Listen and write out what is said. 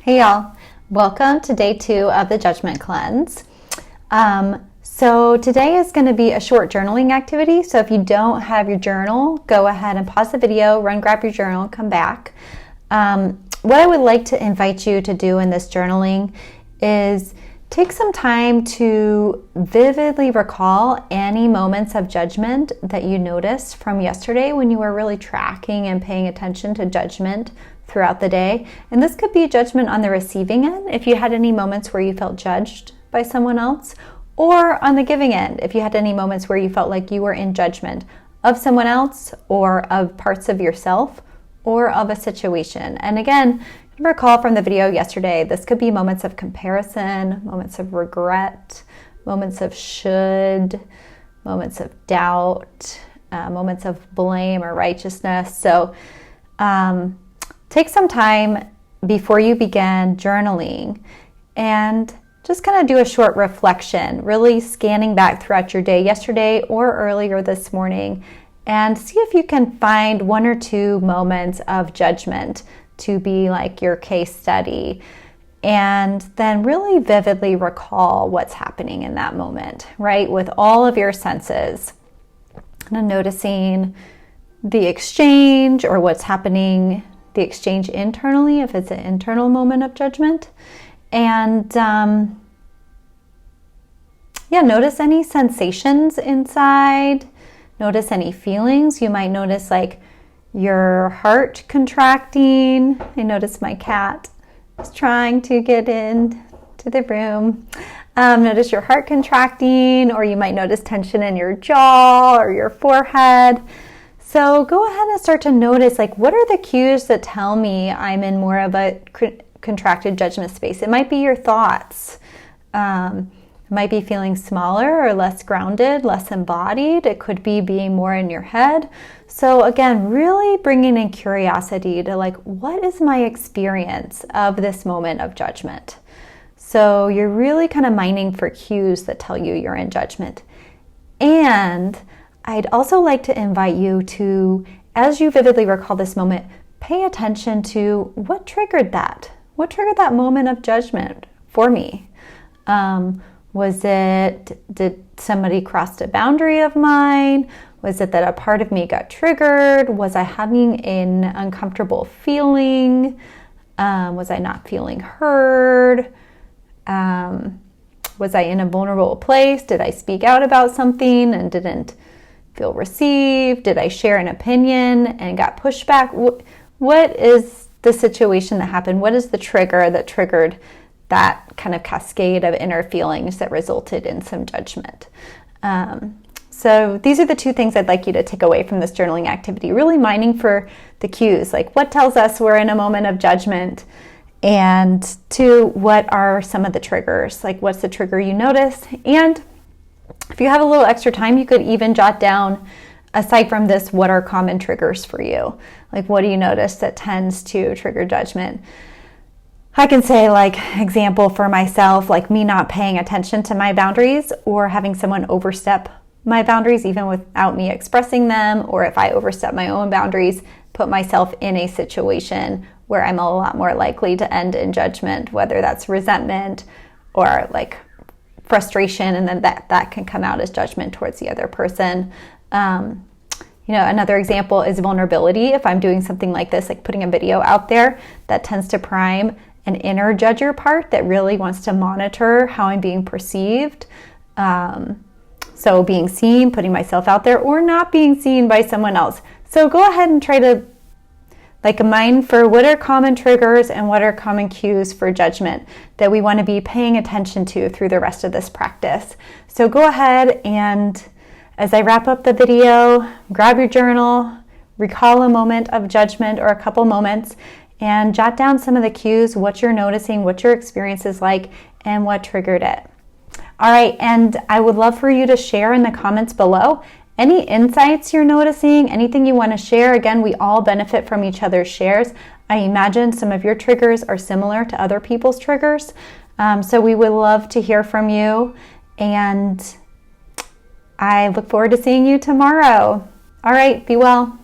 Hey y'all, welcome to day 2 of the Judgment Cleanse. So today is going to be a short journaling activity. So if you don't have your journal, go ahead and pause the video, run grab your journal, come back. What I would like to invite you to do in this journaling is take some time to vividly recall any moments of judgment that you noticed from yesterday when you were really tracking and paying attention to judgment throughout the day. And this could be judgment on the receiving end, if you had any moments where you felt judged by someone else, or on the giving end, if you had any moments where you felt like you were in judgment of someone else or of parts of yourself or of a situation. And again, recall from the video yesterday, this could be moments of comparison, moments of regret, moments of should, moments of doubt, moments of blame or righteousness. So take some time before you begin journaling and just kind of do a short reflection, really scanning back throughout your day yesterday or earlier this morning, and see if you can find 1 or 2 moments of judgment to be like your case study, and then really vividly recall what's happening in that moment, right? With all of your senses, and noticing the exchange or what's happening, the exchange internally, if it's an internal moment of judgment. And notice any sensations inside, notice any feelings. You might notice like your heart contracting. I notice my cat is trying to get in to the room. Notice your heart contracting, or you might notice tension in your jaw or your forehead. So go ahead and start to notice, like, what are the cues that tell me I'm in more of a contracted judgment space? It might be your thoughts. It might be feeling smaller or less grounded, less embodied. It could be being more in your head. So again, really bringing in curiosity to like, what is my experience of this moment of judgment? So you're really kind of mining for cues that tell you you're in judgment. And I'd also like to invite you to, as you vividly recall this moment, pay attention to what triggered that. What triggered that moment of judgment for me? Did somebody cross a boundary of mine? Was it that a part of me got triggered? Was I having an uncomfortable feeling? Was I not feeling heard? Was I in a vulnerable place? Did I speak out about something and didn't feel received? Did I share an opinion and got pushback? What is the situation that happened? What is the trigger that triggered that kind of cascade of inner feelings that resulted in some judgment? So these are the 2 things I'd like you to take away from this journaling activity, really mining for the cues, like what tells us we're in a moment of judgment, and 2, what are some of the triggers? Like, what's the trigger you notice? And if you have a little extra time, you could even jot down, aside from this, what are common triggers for you? Like, what do you notice that tends to trigger judgment? I can say, like, example for myself, like me not paying attention to my boundaries, or having someone overstep my boundaries even without me expressing them, or if I overstep my own boundaries, put myself in a situation where I'm a lot more likely to end in judgment, whether that's resentment or like frustration, and then that can come out as judgment towards the other person. Another example is vulnerability. If I'm doing something like this, like putting a video out there, that tends to prime an inner judger part that really wants to monitor how I'm being perceived. So being seen, putting myself out there, or not being seen by someone else. So go ahead and try to mine for what are common triggers and what are common cues for judgment that we want to be paying attention to through the rest of this practice. So go ahead and, as I wrap up the video, grab your journal, recall a moment of judgment or a couple moments, and jot down some of the cues, what you're noticing, what your experience is like, and what triggered it. All right, and I would love for you to share in the comments below any insights you're noticing, anything you want to share. Again, we all benefit from each other's shares. I imagine some of your triggers are similar to other people's triggers. So we would love to hear from you, and I look forward to seeing you tomorrow. All right, be well.